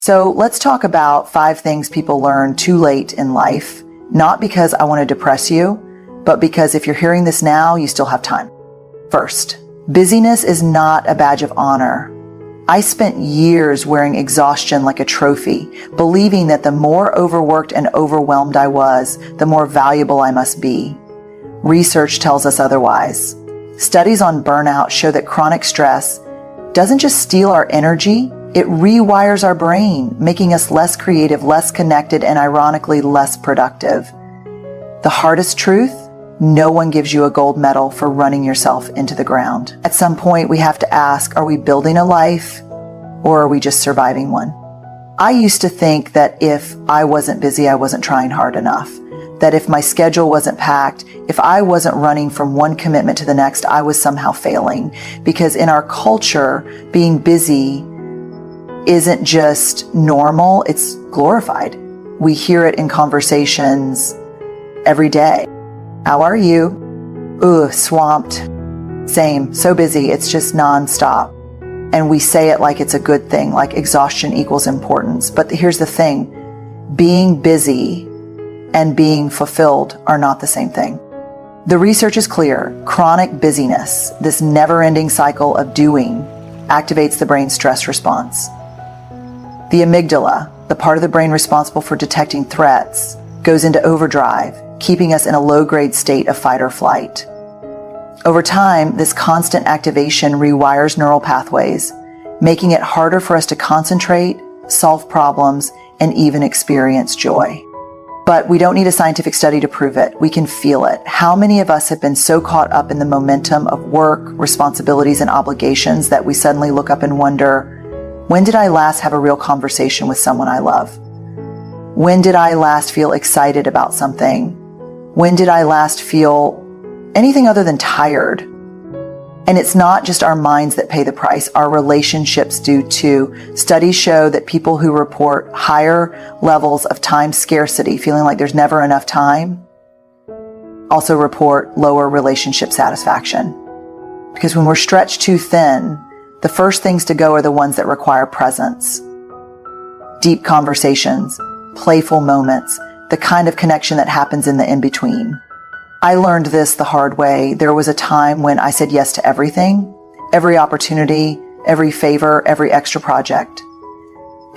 So let's talk about 5 things people learn too late in life, not because I want to depress you, but because if you're hearing this now, you still have time. First, busyness is not a badge of honor. I spent years wearing exhaustion like a trophy, believing that the more overworked and overwhelmed I was, the more valuable I must be. Research tells us otherwise. Studies on burnout show that chronic stress doesn't just steal our energy, it rewires our brain, making us less creative, less connected, and ironically less productive. The hardest truth? No one gives you a gold medal for running yourself into the ground. At some point, we have to ask, are we building a life or are we just surviving one? I used to think that if I wasn't busy, I wasn't trying hard enough. That if my schedule wasn't packed, if I wasn't running from one commitment to the next, I was somehow failing. Because in our culture, being busy isn't just normal, it's glorified. We hear it in conversations every day. How are you? Ugh, swamped. Same, so busy, it's just nonstop. And we say it like it's a good thing, like exhaustion equals importance. But here's the thing, being busy and being fulfilled are not the same thing. The research is clear. Chronic busyness, this never-ending cycle of doing, activates the brain's stress response. The amygdala, the part of the brain responsible for detecting threats, goes into overdrive, keeping us in a low-grade state of fight or flight. Over time, this constant activation rewires neural pathways, making it harder for us to concentrate, solve problems, and even experience joy. But we don't need a scientific study to prove it. We can feel it. How many of us have been so caught up in the momentum of work, responsibilities, and obligations that we suddenly look up and wonder, when did I last have a real conversation with someone I love? When did I last feel excited about something? When did I last feel anything other than tired? And it's not just our minds that pay the price. Our relationships do too. Studies show that people who report higher levels of time scarcity, feeling like there's never enough time, also report lower relationship satisfaction. Because when we're stretched too thin, the first things to go are the ones that require presence. Deep conversations, playful moments, the kind of connection that happens in the in-between. I learned this the hard way. There was a time when I said yes to everything, every opportunity, every favor, every extra project,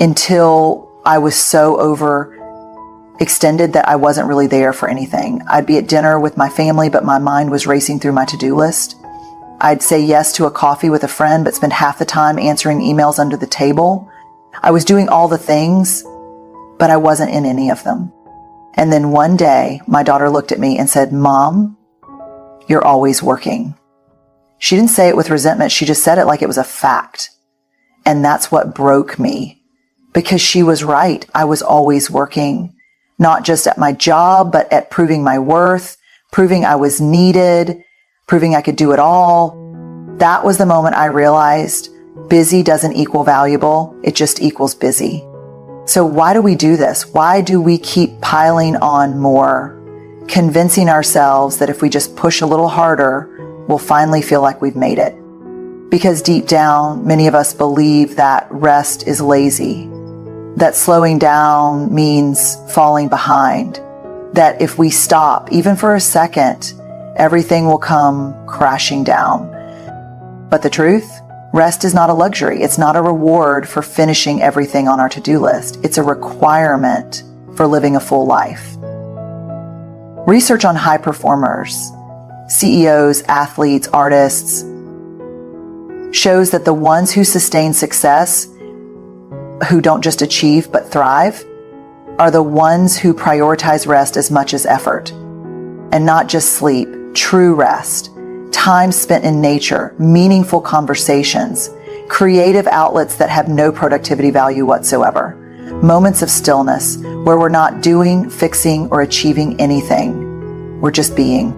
until I was so overextended that I wasn't really there for anything. I'd be at dinner with my family, but my mind was racing through my to-do list. I'd say yes to a coffee with a friend, but spend half the time answering emails under the table. I was doing all the things, but I wasn't in any of them. And then one day, my daughter looked at me and said, "Mom, you're always working." She didn't say it with resentment. She just said it like it was a fact. And that's what broke me, because she was right. I was always working, not just at my job, but at proving my worth, proving I was needed, proving I could do it all. That was the moment I realized busy doesn't equal valuable. It just equals busy. So why do we do this? Why do we keep piling on more, convincing ourselves that if we just push a little harder, we'll finally feel like we've made it? Because deep down, many of us believe that rest is lazy, that slowing down means falling behind, that if we stop, even for a second, everything will come crashing down. But the truth? Rest is not a luxury. It's not a reward for finishing everything on our to-do list. It's a requirement for living a full life. Research on high performers, CEOs, athletes, artists, shows that the ones who sustain success, who don't just achieve but thrive, are the ones who prioritize rest as much as effort. And not just sleep, true rest. Time spent in nature, meaningful conversations, creative outlets that have no productivity value whatsoever, moments of stillness where we're not doing, fixing, or achieving anything. We're just being.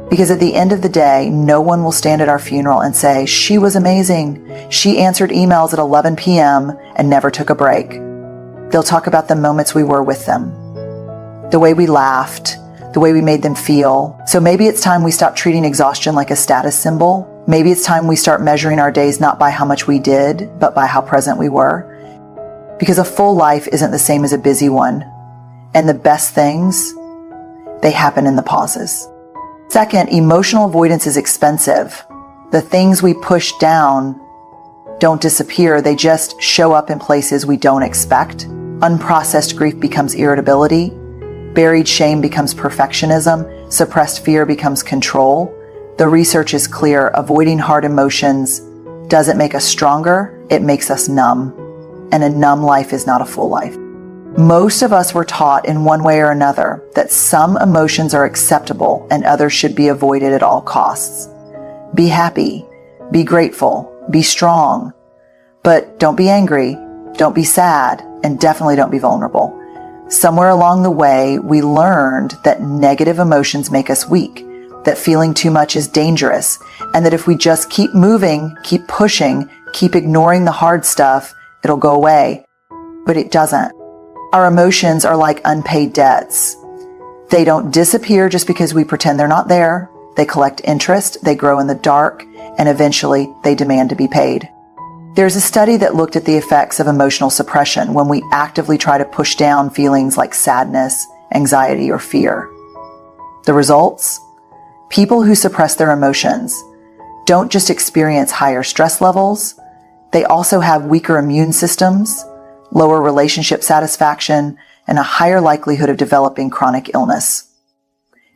Because at the end of the day, no one will stand at our funeral and say, "She was amazing. She answered emails at 11 p.m. and never took a break." They'll talk about the moments we were with them, the way we laughed, the way we made them feel. So maybe it's time we stop treating exhaustion like a status symbol. Maybe it's time we start measuring our days not by how much we did, but by how present we were. Because a full life isn't the same as a busy one. And the best things, they happen in the pauses. Second, emotional avoidance is expensive. The things we push down don't disappear. They just show up in places we don't expect. Unprocessed grief becomes irritability. Buried shame becomes perfectionism. Suppressed fear becomes control. The research is clear. Avoiding hard emotions doesn't make us stronger. It makes us numb. And a numb life is not a full life. Most of us were taught in one way or another that some emotions are acceptable and others should be avoided at all costs. Be happy, be grateful, be strong, but don't be angry, don't be sad, and definitely don't be vulnerable. Somewhere along the way, we learned that negative emotions make us weak, that feeling too much is dangerous, and that if we just keep moving, keep pushing, keep ignoring the hard stuff, it'll go away. But it doesn't. Our emotions are like unpaid debts. They don't disappear just because we pretend they're not there. They collect interest, they grow in the dark, and eventually they demand to be paid. There's a study that looked at the effects of emotional suppression when we actively try to push down feelings like sadness, anxiety, or fear. The results? People who suppress their emotions don't just experience higher stress levels, they also have weaker immune systems, lower relationship satisfaction, and a higher likelihood of developing chronic illness.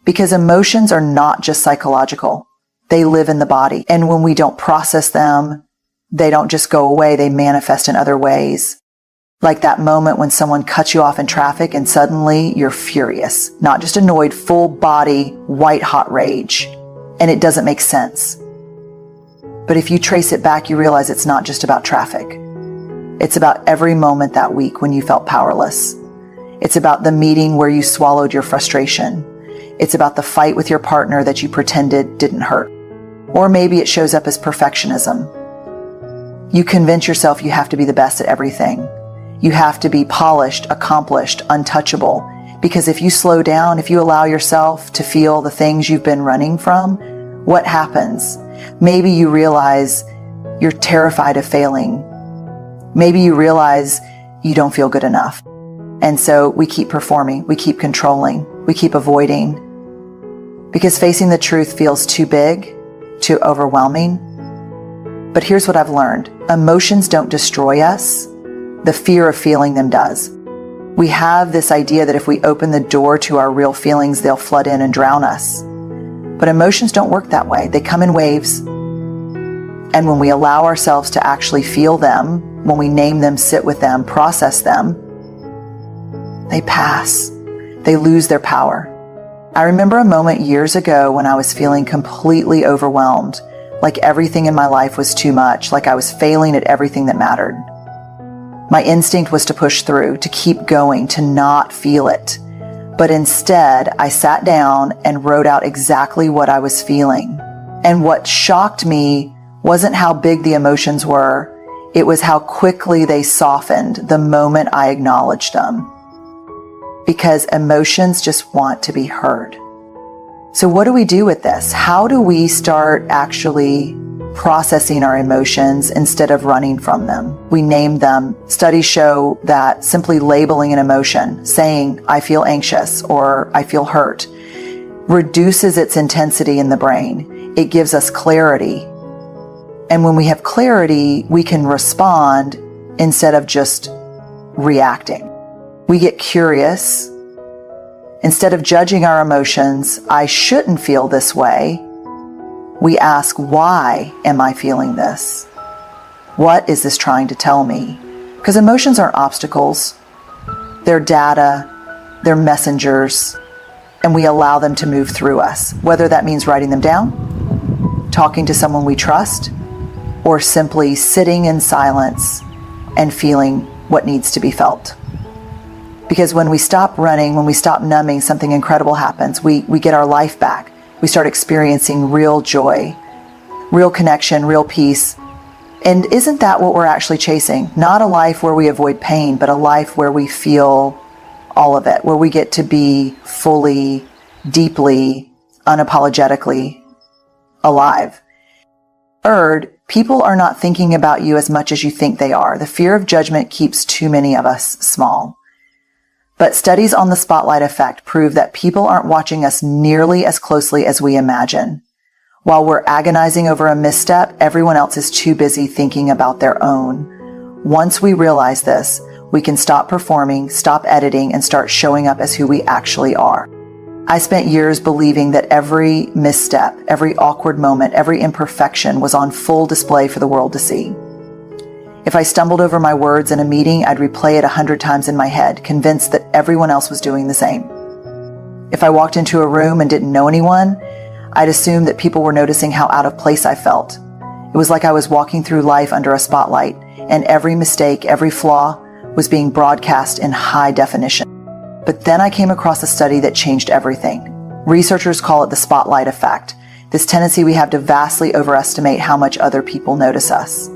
Because emotions are not just psychological. They live in the body. And when we don't process them, they don't just go away, they manifest in other ways. Like that moment when someone cuts you off in traffic and suddenly you're furious, not just annoyed, full body, white hot rage. And it doesn't make sense. But if you trace it back, you realize it's not just about traffic. It's about every moment that week when you felt powerless. It's about the meeting where you swallowed your frustration. It's about the fight with your partner that you pretended didn't hurt. Or maybe it shows up as perfectionism. You convince yourself you have to be the best at everything. You have to be polished, accomplished, untouchable. Because if you slow down, if you allow yourself to feel the things you've been running from, what happens? Maybe you realize you're terrified of failing. Maybe you realize you don't feel good enough. And so we keep performing, we keep controlling, we keep avoiding. Because facing the truth feels too big, too overwhelming. But here's what I've learned. Emotions don't destroy us. The fear of feeling them does. We have this idea that if we open the door to our real feelings, they'll flood in and drown us. But emotions don't work that way. They come in waves. And when we allow ourselves to actually feel them, when we name them, sit with them, process them, they pass. They lose their power. I remember a moment years ago when I was feeling completely overwhelmed, like everything in my life was too much, like I was failing at everything that mattered. My instinct was to push through, to keep going, to not feel it. But instead, I sat down and wrote out exactly what I was feeling. And what shocked me wasn't how big the emotions were. It was how quickly they softened the moment I acknowledged them. Because emotions just want to be heard. So what do we do with this? How do we start actually processing our emotions instead of running from them? We name them. Studies show that simply labeling an emotion, saying, I feel anxious or I feel hurt, reduces its intensity in the brain. It gives us clarity. And when we have clarity, we can respond instead of just reacting. We get curious. Instead of judging our emotions, I shouldn't feel this way, we ask, why am I feeling this? What is this trying to tell me? Because emotions aren't obstacles. They're data, they're messengers, and we allow them to move through us, whether that means writing them down, talking to someone we trust, or simply sitting in silence and feeling what needs to be felt. Because when we stop running, when we stop numbing, something incredible happens. We get our life back. We start experiencing real joy, real connection, real peace. And isn't that what we're actually chasing? Not a life where we avoid pain, but a life where we feel all of it, where we get to be fully, deeply, unapologetically alive. Third, People are not thinking about you as much as you think they are. The fear of judgment keeps too many of us small. But studies on the spotlight effect prove that people aren't watching us nearly as closely as we imagine. While we're agonizing over a misstep, everyone else is too busy thinking about their own. Once we realize this, we can stop performing, stop editing, and start showing up as who we actually are. I spent years believing that every misstep, every awkward moment, every imperfection was on full display for the world to see. If I stumbled over my words in a meeting, I'd replay it 100 times in my head, convinced that everyone else was doing the same. If I walked into a room and didn't know anyone, I'd assume that people were noticing how out of place I felt. It was like I was walking through life under a spotlight, and every mistake, every flaw was being broadcast in high definition. But then I came across a study that changed everything. Researchers call it the spotlight effect, this tendency we have to vastly overestimate how much other people notice us.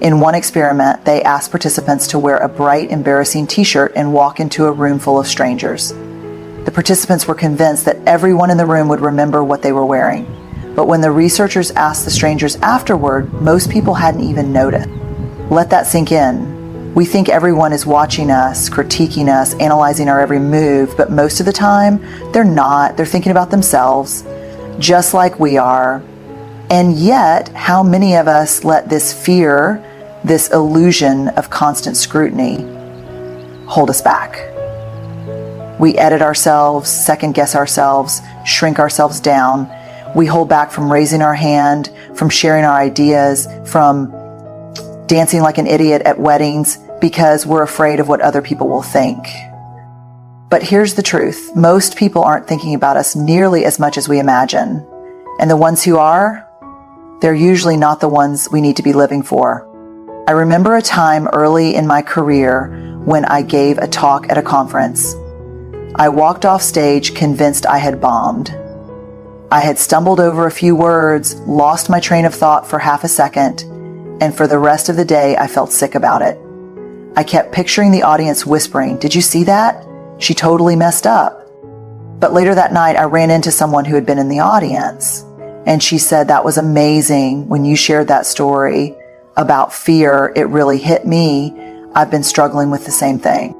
In one experiment, they asked participants to wear a bright, embarrassing t-shirt and walk into a room full of strangers. The participants were convinced that everyone in the room would remember what they were wearing. But when the researchers asked the strangers afterward, most people hadn't even noticed. Let that sink in. We think everyone is watching us, critiquing us, analyzing our every move, but most of the time, they're not. They're thinking about themselves, just like we are. And yet, how many of us let this fear, this illusion of constant scrutiny, hold us back? We edit ourselves, second guess ourselves, shrink ourselves down. We hold back from raising our hand, from sharing our ideas, from dancing like an idiot at weddings because we're afraid of what other people will think. But here's the truth. Most people aren't thinking about us nearly as much as we imagine. And the ones who are, they're usually not the ones we need to be living for. I remember a time early in my career when I gave a talk at a conference. I walked off stage convinced I had bombed. I had stumbled over a few words, lost my train of thought for half a second, and for the rest of the day I felt sick about it. I kept picturing the audience whispering, "Did you see that? She totally messed up." But later that night I ran into someone who had been in the audience, and she said, "That was amazing when you shared that story about fear. It really hit me. I've been struggling with the same thing."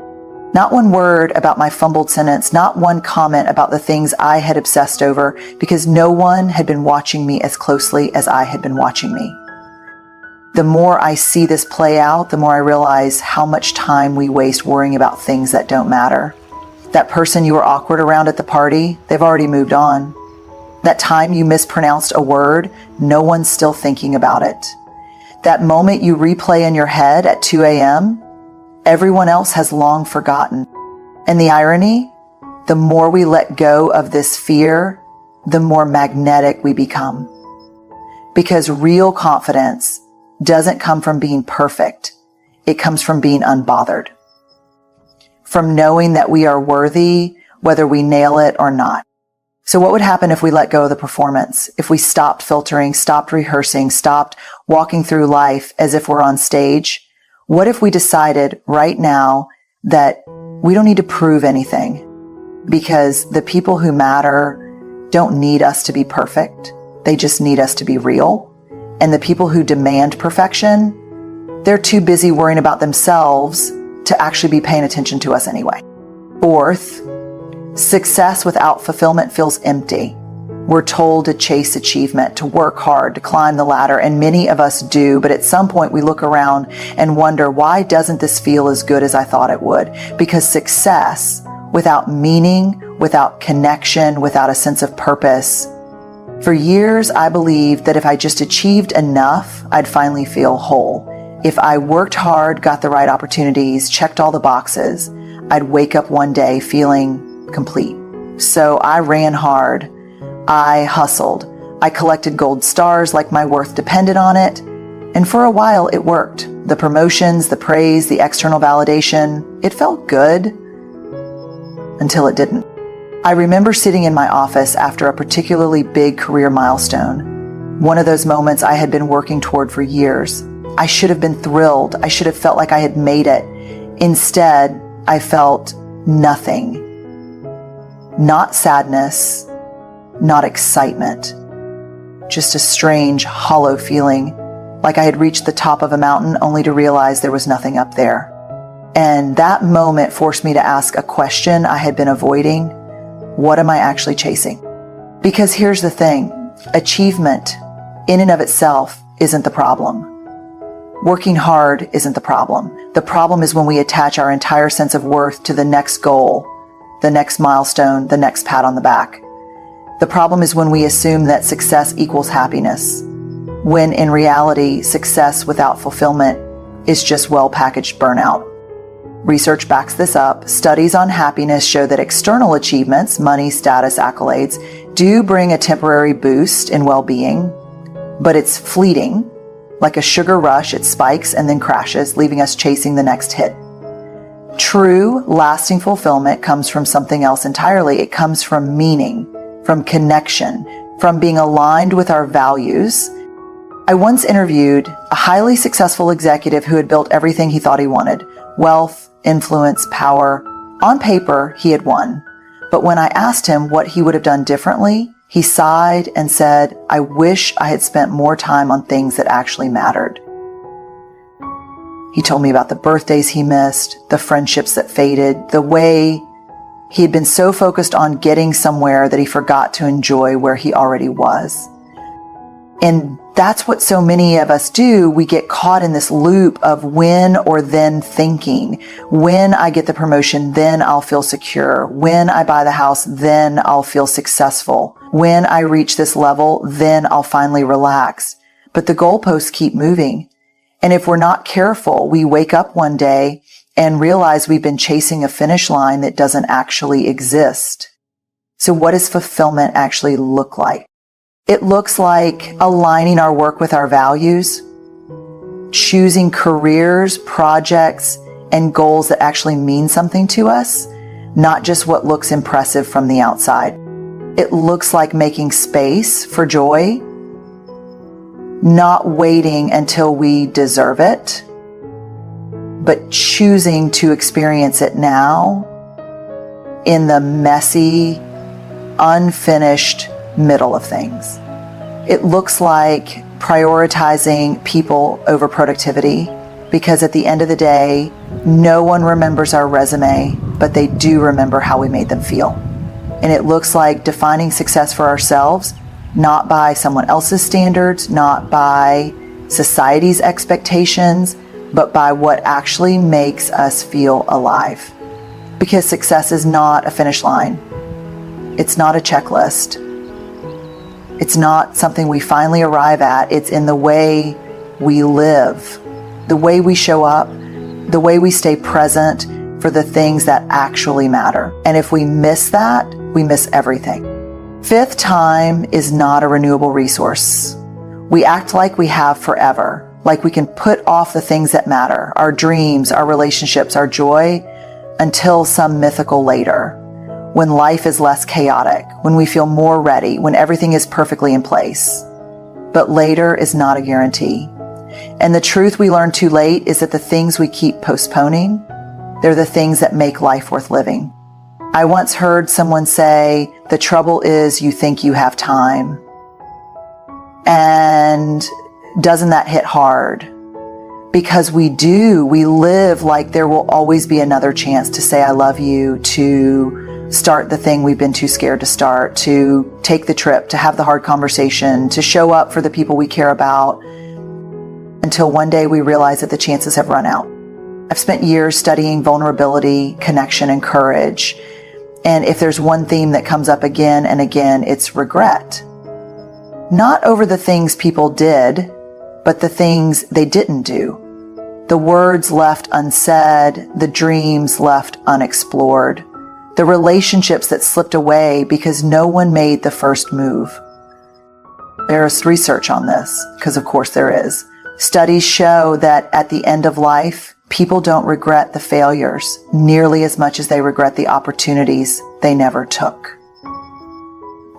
Not one word about my fumbled sentence, not one comment about the things I had obsessed over, because no one had been watching me as closely as I had been watching me. The more I see this play out, the more I realize how much time we waste worrying about things that don't matter. That person you were awkward around at the party, they've already moved on. That time you mispronounced a word, no one's still thinking about it. That moment you replay in your head at 2 a.m., everyone else has long forgotten. And the irony, the more we let go of this fear, the more magnetic we become. Because real confidence doesn't come from being perfect. It comes from being unbothered. From knowing that we are worthy, whether we nail it or not. So what would happen if we let go of the performance? If we stopped filtering, stopped rehearsing, stopped walking through life as if we're on stage? What if we decided right now that we don't need to prove anything, because the people who matter don't need us to be perfect. They just need us to be real. And the people who demand perfection, they're too busy worrying about themselves to actually be paying attention to us anyway. Fourth, success without fulfillment feels empty. We're told to chase achievement, to work hard, to climb the ladder, and many of us do, but at some point we look around and wonder, why doesn't this feel as good as I thought it would? Because success without meaning, without connection, without a sense of purpose. For years, I believed that if I just achieved enough, I'd finally feel whole. If I worked hard, got the right opportunities, checked all the boxes, I'd wake up one day feeling complete. So I ran hard. I hustled. I collected gold stars like my worth depended on it. And for a while it worked. The promotions, the praise, the external validation, it felt good until it didn't. I remember sitting in my office after a particularly big career milestone. One of those moments I had been working toward for years. I should have been thrilled. I should have felt like I had made it. Instead, I felt nothing. Not sadness, not excitement, just a strange, hollow feeling. like I had reached the top of a mountain only to realize there was nothing up there. And that moment forced me to ask a question I had been avoiding. What am I actually chasing? Because here's the thing, achievement in and of itself isn't the problem. Working hard isn't the problem. The problem is when we attach our entire sense of worth to the next goal, the next milestone, the next pat on the back. The problem is when we assume that success equals happiness, when in reality, success without fulfillment is just well-packaged burnout. Research backs this up. Studies on happiness show that external achievements, money, status, accolades, do bring a temporary boost in well-being, but it's fleeting. Like a sugar rush, it spikes and then crashes, leaving us chasing the next hit. True, lasting fulfillment comes from something else entirely. It comes from meaning, from connection, from being aligned with our values. I once interviewed a highly successful executive who had built everything he thought he wanted: wealth, influence, power. On paper, he had won. But when I asked him what he would have done differently, he sighed and said, "I wish I had spent more time on things that actually mattered." He told me about the birthdays he missed, the friendships that faded, the way he had been so focused on getting somewhere that he forgot to enjoy where he already was. And that's what so many of us do. We get caught in this loop of when or then thinking. When I get the promotion, then I'll feel secure. When I buy the house, then I'll feel successful. When I reach this level, then I'll finally relax. But the goalposts keep moving. And if we're not careful, we wake up one day and realize we've been chasing a finish line that doesn't actually exist. So what does fulfillment actually look like? It looks like aligning our work with our values, choosing careers, projects, and goals that actually mean something to us, not just what looks impressive from the outside. It looks like making space for joy, not waiting until we deserve it, but choosing to experience it now in the messy, unfinished middle of things. It looks like prioritizing people over productivity, because at the end of the day, no one remembers our resume, but they do remember how we made them feel. And it looks like defining success for ourselves, not by someone else's standards, not by society's expectations, but by what actually makes us feel alive. Because success is not a finish line. It's not a checklist. It's not something we finally arrive at. It's in the way we live, the way we show up, the way we stay present for the things that actually matter. And if we miss that, we miss everything. Fifth, time is not a renewable resource. We act like we have forever, like we can put off the things that matter, our dreams, our relationships, our joy, until some mythical later. When life is less chaotic, when we feel more ready, when everything is perfectly in place. But later is not a guarantee. And the truth we learn too late is that the things we keep postponing, they're the things that make life worth living. I once heard someone say, the trouble is you think you have time. And doesn't that hit hard? Because we do. We live like there will always be another chance to say I love you, to start the thing we've been too scared to start, to take the trip, to have the hard conversation, to show up for the people we care about, until one day we realize that the chances have run out. I've spent years studying vulnerability, connection, and courage. And if there's one theme that comes up again and again, it's regret. Not over the things people did, but the things they didn't do. The words left unsaid, the dreams left unexplored. The relationships that slipped away because no one made the first move. There's research on this, because of course there is. Studies show that at the end of life, people don't regret the failures nearly as much as they regret the opportunities they never took.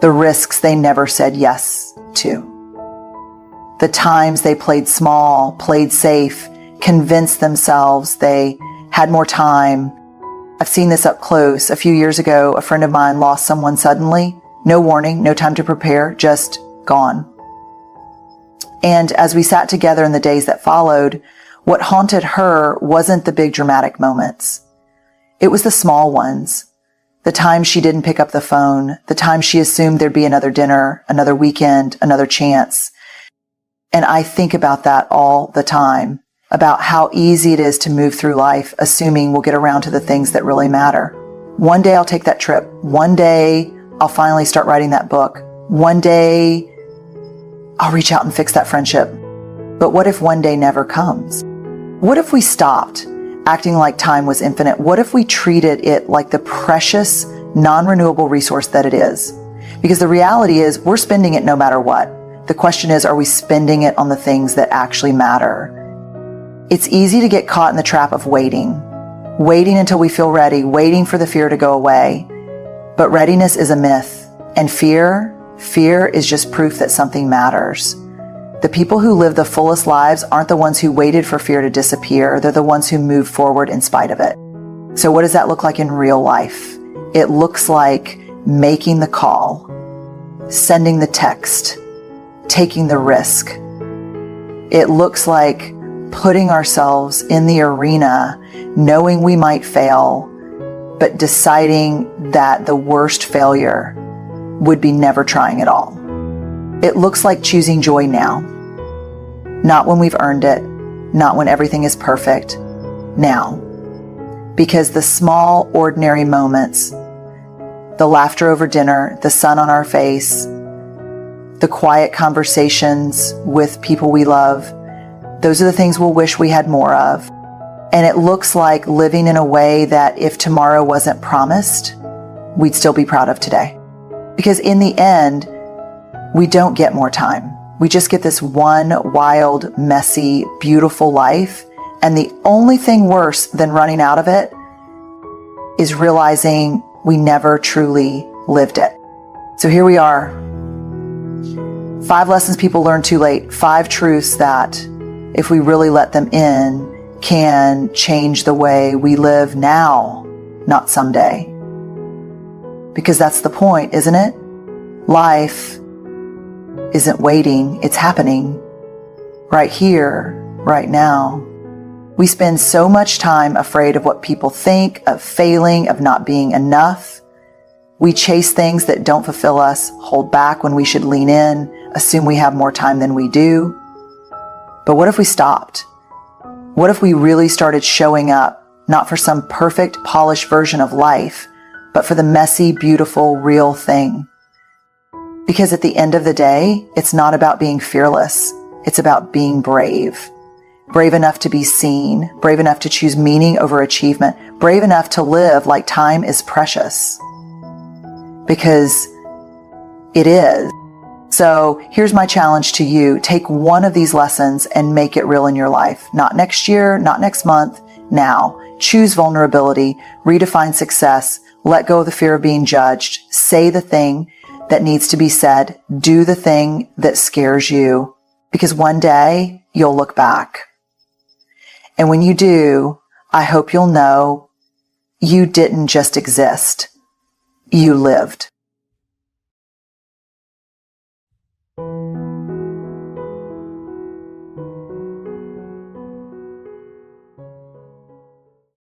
The risks they never said yes to. The times they played small, played safe, convinced themselves they had more time. I've seen this up close. A few years ago, a friend of mine lost someone suddenly. No warning, no time to prepare, just gone. And as we sat together in the days that followed, what haunted her wasn't the big dramatic moments. It was the small ones. The time she didn't pick up the phone, the time she assumed there'd be another dinner, another weekend, another chance. And I think about that all the time, about how easy it is to move through life assuming we'll get around to the things that really matter. One day I'll take that trip. One day I'll finally start writing that book. One day I'll reach out and fix that friendship. But what if one day never comes? What if we stopped acting like time was infinite? What if we treated it like the precious, non-renewable resource that it is? Because the reality is we're spending it no matter what. The question is, are we spending it on the things that actually matter? It's easy to get caught in the trap of waiting until we feel ready, waiting for the fear to go away. But readiness is a myth, and fear is just proof that something matters. The people who live the fullest lives aren't the ones who waited for fear to disappear. They're the ones who moved forward in spite of it. So what does that look like in real life? It looks like making the call, sending the text, taking the risk. It looks like putting ourselves in the arena, knowing we might fail, but deciding that the worst failure would be never trying at all. It looks like choosing joy now. Not when we've earned it, not when everything is perfect, now. Because the small, ordinary moments, the laughter over dinner, the sun on our face, the quiet conversations with people we love, those are the things we'll wish we had more of. And it looks like living in a way that if tomorrow wasn't promised, we'd still be proud of today. Because in the end, we don't get more time. We just get this one wild, messy, beautiful life. And the only thing worse than running out of it is realizing we never truly lived it. So here we are. 5 lessons people learn too late. 5 truths that, if we really let them in, can change the way we live now, not someday. Because that's the point, isn't it? Life isn't waiting, it's happening right here, right now. We spend so much time afraid of what people think, of failing, of not being enough. We chase things that don't fulfill us, hold back when we should lean in, assume we have more time than we do. But what if we stopped? What if we really started showing up, not for some perfect, polished version of life, but for the messy, beautiful, real thing? Because at the end of the day, it's not about being fearless. It's about being brave. Brave enough to be seen, brave enough to choose meaning over achievement, brave enough to live like time is precious. Because it is. So here's my challenge to you. Take one of these lessons and make it real in your life. Not next year, not next month, now. Choose vulnerability, redefine success, let go of the fear of being judged, say the thing that needs to be said, do the thing that scares you, because one day you'll look back. And when you do, I hope you'll know you didn't just exist. You lived.